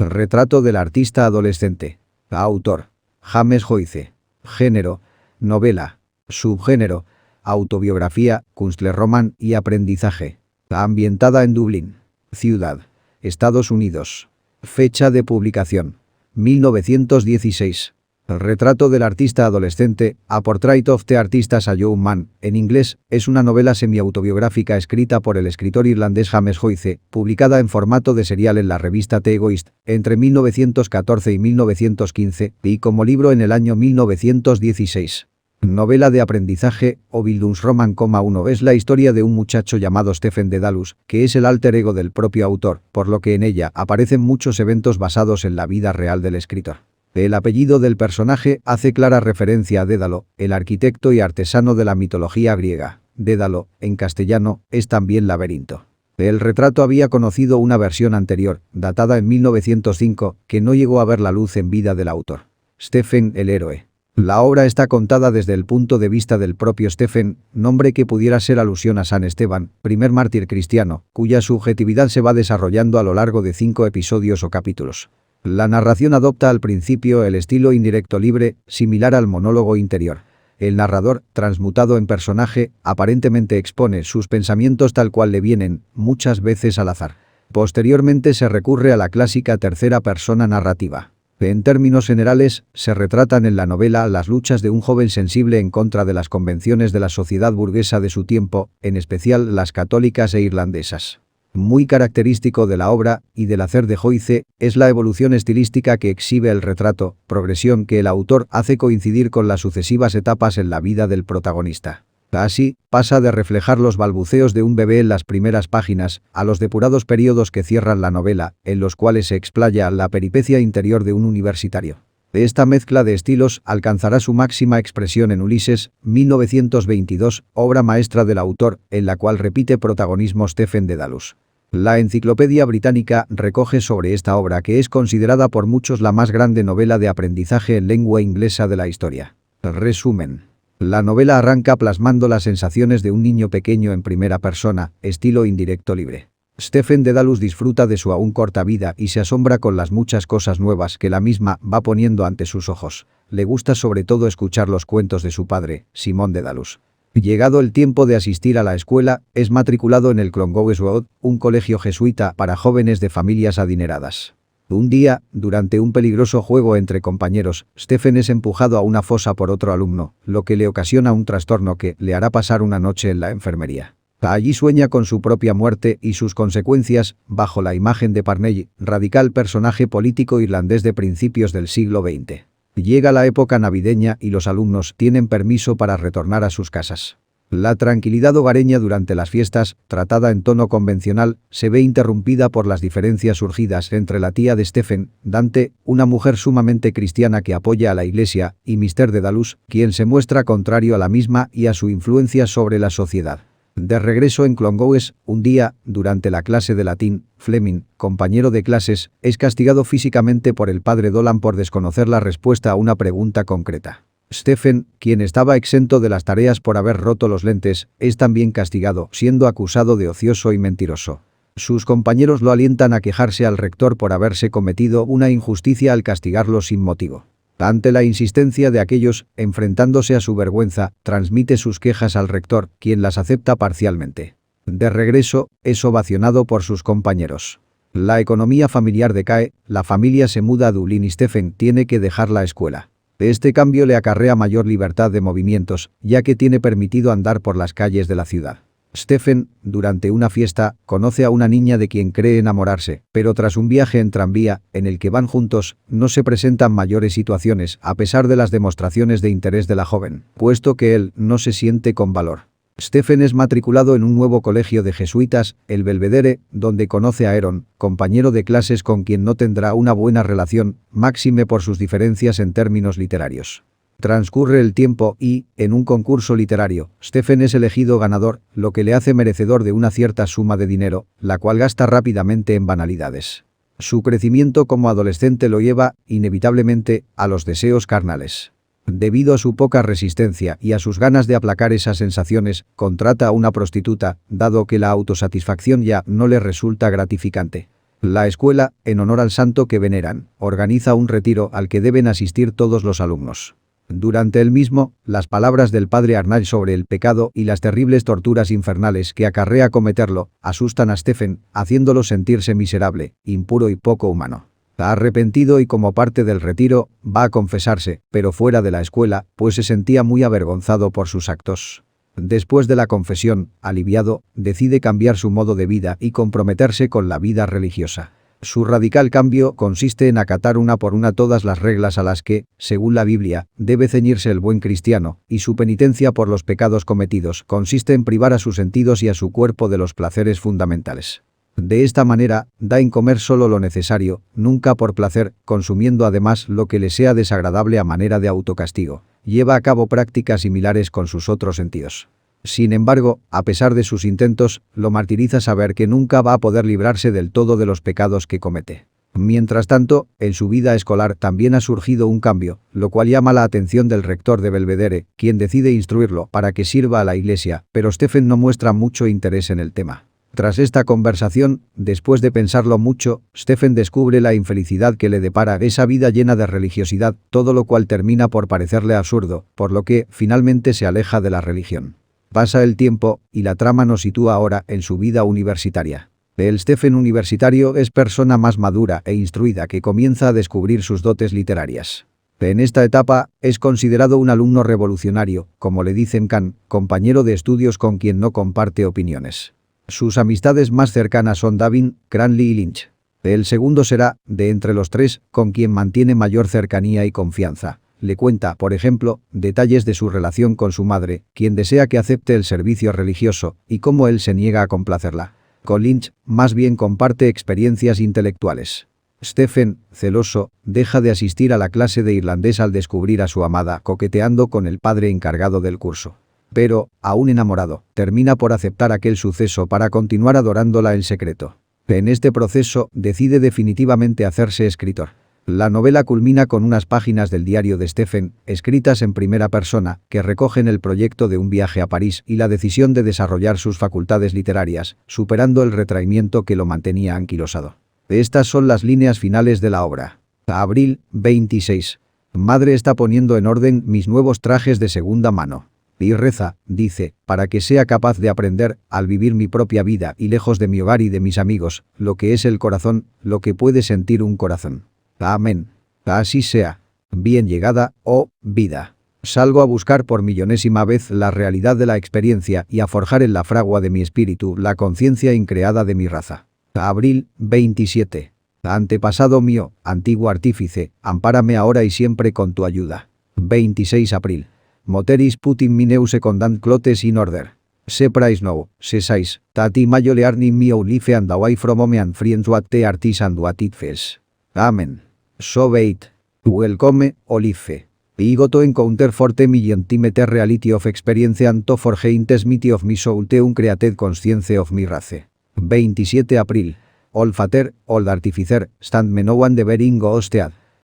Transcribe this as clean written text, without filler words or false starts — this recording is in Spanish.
Retrato del artista adolescente. Autor: James Joyce. Género: novela. Subgénero: autobiografía, Kunstlerroman y aprendizaje. Ambientada en Dublín. Ciudad: Estados Unidos. Fecha de publicación: 1916. El retrato del artista adolescente, A Portrait of the Artist as a Young Man, en inglés, es una novela semi-autobiográfica escrita por el escritor irlandés James Joyce, publicada en formato de serial en la revista The Egoist, entre 1914 y 1915, y como libro en el año 1916. Novela de aprendizaje, o Bildungsroman, 1 es la historia de un muchacho llamado Stephen Dedalus, que es el alter ego del propio autor, por lo que en ella aparecen muchos eventos basados en la vida real del escritor. El apellido del personaje hace clara referencia a Dédalo, el arquitecto y artesano de la mitología griega. Dédalo, en castellano, es también laberinto. El retrato había conocido una versión anterior, datada en 1905, que no llegó a ver la luz en vida del autor. Stephen, el héroe. La obra está contada desde el punto de vista del propio Stephen, nombre que pudiera ser alusión a San Esteban, primer mártir cristiano, cuya subjetividad se va desarrollando a lo largo de 5 episodios o capítulos. La narración adopta al principio el estilo indirecto libre, similar al monólogo interior. El narrador, transmutado en personaje, aparentemente expone sus pensamientos tal cual le vienen, muchas veces al azar. Posteriormente se recurre a la clásica tercera persona narrativa. En términos generales, se retratan en la novela las luchas de un joven sensible en contra de las convenciones de la sociedad burguesa de su tiempo, en especial las católicas e irlandesas. Muy característico de la obra y del hacer de Joyce es la evolución estilística que exhibe el retrato, progresión que el autor hace coincidir con las sucesivas etapas en la vida del protagonista. Así, pasa de reflejar los balbuceos de un bebé en las primeras páginas a los depurados periodos que cierran la novela, en los cuales se explaya la peripecia interior de un universitario. Esta mezcla de estilos alcanzará su máxima expresión en Ulises, 1922, obra maestra del autor, en la cual repite protagonismo Stephen Dedalus. La Enciclopedia Británica recoge sobre esta obra que es considerada por muchos la más grande novela de aprendizaje en lengua inglesa de la historia. Resumen. La novela arranca plasmando las sensaciones de un niño pequeño en primera persona, estilo indirecto libre. Stephen Dedalus disfruta de su aún corta vida y se asombra con las muchas cosas nuevas que la misma va poniendo ante sus ojos. Le gusta sobre todo escuchar los cuentos de su padre, Simon Dedalus. Llegado el tiempo de asistir a la escuela, es matriculado en el Clongowes Road, un colegio jesuita para jóvenes de familias adineradas. Un día, durante un peligroso juego entre compañeros, Stephen es empujado a una fosa por otro alumno, lo que le ocasiona un trastorno que le hará pasar una noche en la enfermería. Allí sueña con su propia muerte y sus consecuencias, bajo la imagen de Parnell, radical personaje político irlandés de principios del siglo XX. Llega la época navideña y los alumnos tienen permiso para retornar a sus casas. La tranquilidad hogareña durante las fiestas, tratada en tono convencional, se ve interrumpida por las diferencias surgidas entre la tía de Stephen, Dante, una mujer sumamente cristiana que apoya a la iglesia, y Mr. Dedalus, quien se muestra contrario a la misma y a su influencia sobre la sociedad. De regreso en Clongowes, un día, durante la clase de latín, Fleming, compañero de clases, es castigado físicamente por el padre Dolan por desconocer la respuesta a una pregunta concreta. Stephen, quien estaba exento de las tareas por haber roto los lentes, es también castigado, siendo acusado de ocioso y mentiroso. Sus compañeros lo alientan a quejarse al rector por haberse cometido una injusticia al castigarlo sin motivo. Ante la insistencia de aquellos, enfrentándose a su vergüenza, transmite sus quejas al rector, quien las acepta parcialmente. De regreso, es ovacionado por sus compañeros. La economía familiar decae, la familia se muda a Dublín y Stephen tiene que dejar la escuela. Este cambio le acarrea mayor libertad de movimientos, ya que tiene permitido andar por las calles de la ciudad. Stephen, durante una fiesta, conoce a una niña de quien cree enamorarse, pero tras un viaje en tranvía, en el que van juntos, no se presentan mayores situaciones a pesar de las demostraciones de interés de la joven, puesto que él no se siente con valor. Stephen es matriculado en un nuevo colegio de jesuitas, el Belvedere, donde conoce a Aaron, compañero de clases con quien no tendrá una buena relación, máxime por sus diferencias en términos literarios. Transcurre el tiempo y, en un concurso literario, Stephen es elegido ganador, lo que le hace merecedor de una cierta suma de dinero, la cual gasta rápidamente en banalidades. Su crecimiento como adolescente lo lleva, inevitablemente, a los deseos carnales. Debido a su poca resistencia y a sus ganas de aplacar esas sensaciones, contrata a una prostituta, dado que la autosatisfacción ya no le resulta gratificante. La escuela, en honor al santo que veneran, organiza un retiro al que deben asistir todos los alumnos. Durante el mismo, las palabras del padre Arnall sobre el pecado y las terribles torturas infernales que acarrea cometerlo, asustan a Stephen, haciéndolo sentirse miserable, impuro y poco humano. Arrepentido y como parte del retiro, va a confesarse, pero fuera de la escuela, pues se sentía muy avergonzado por sus actos. Después de la confesión, aliviado, decide cambiar su modo de vida y comprometerse con la vida religiosa. Su radical cambio consiste en acatar una por una todas las reglas a las que, según la Biblia, debe ceñirse el buen cristiano, y su penitencia por los pecados cometidos consiste en privar a sus sentidos y a su cuerpo de los placeres fundamentales. De esta manera, da en comer solo lo necesario, nunca por placer, consumiendo además lo que le sea desagradable a manera de autocastigo. Lleva a cabo prácticas similares con sus otros sentidos. Sin embargo, a pesar de sus intentos, lo martiriza saber que nunca va a poder librarse del todo de los pecados que comete. Mientras tanto, en su vida escolar también ha surgido un cambio, lo cual llama la atención del rector de Belvedere, quien decide instruirlo para que sirva a la iglesia, pero Stephen no muestra mucho interés en el tema. Tras esta conversación, después de pensarlo mucho, Stephen descubre la infelicidad que le depara esa vida llena de religiosidad, todo lo cual termina por parecerle absurdo, por lo que, finalmente se aleja de la religión. Pasa el tiempo, y la trama nos sitúa ahora en su vida universitaria. El Stephen universitario es persona más madura e instruida que comienza a descubrir sus dotes literarias. En esta etapa, es considerado un alumno revolucionario, como le dicen Kant, compañero de estudios con quien no comparte opiniones. Sus amistades más cercanas son Davin, Cranley y Lynch. El segundo será, de entre los tres, con quien mantiene mayor cercanía y confianza. Le cuenta, por ejemplo, detalles de su relación con su madre, quien desea que acepte el servicio religioso, y cómo él se niega a complacerla. Con Lynch, más bien comparte experiencias intelectuales. Stephen, celoso, deja de asistir a la clase de irlandés al descubrir a su amada coqueteando con el padre encargado del curso. Pero, aún enamorado, termina por aceptar aquel suceso para continuar adorándola en secreto. En este proceso, decide definitivamente hacerse escritor. La novela culmina con unas páginas del diario de Stephen, escritas en primera persona, que recogen el proyecto de un viaje a París y la decisión de desarrollar sus facultades literarias, superando el retraimiento que lo mantenía anquilosado. Estas son las líneas finales de la obra. Abril, 26. Madre está poniendo en orden mis nuevos trajes de segunda mano. Y reza, dice, para que sea capaz de aprender, al vivir mi propia vida y lejos de mi hogar y de mis amigos, lo que es el corazón, lo que puede sentir un corazón. Amén. Así sea. Bien llegada, oh, vida. Salgo a buscar por millonésima vez la realidad de la experiencia y a forjar en la fragua de mi espíritu la conciencia increada de mi raza. Abril, 27. Antepasado mío, antiguo artífice, ampárame ahora y siempre con tu ayuda. 26 abril. Moteris putin mineu secondant clotes in order. Se price now, se sais, tati mayo learning mio life and away from home and friends what te artis and what it fes. Amen. So be it. Welcome, Olive. I got to encounter 40 million timeter reality of experience and to forge intensity of my soul te un created conscience of my race. 27 abril. All fater, old artificer, stand me no one de bering ostead.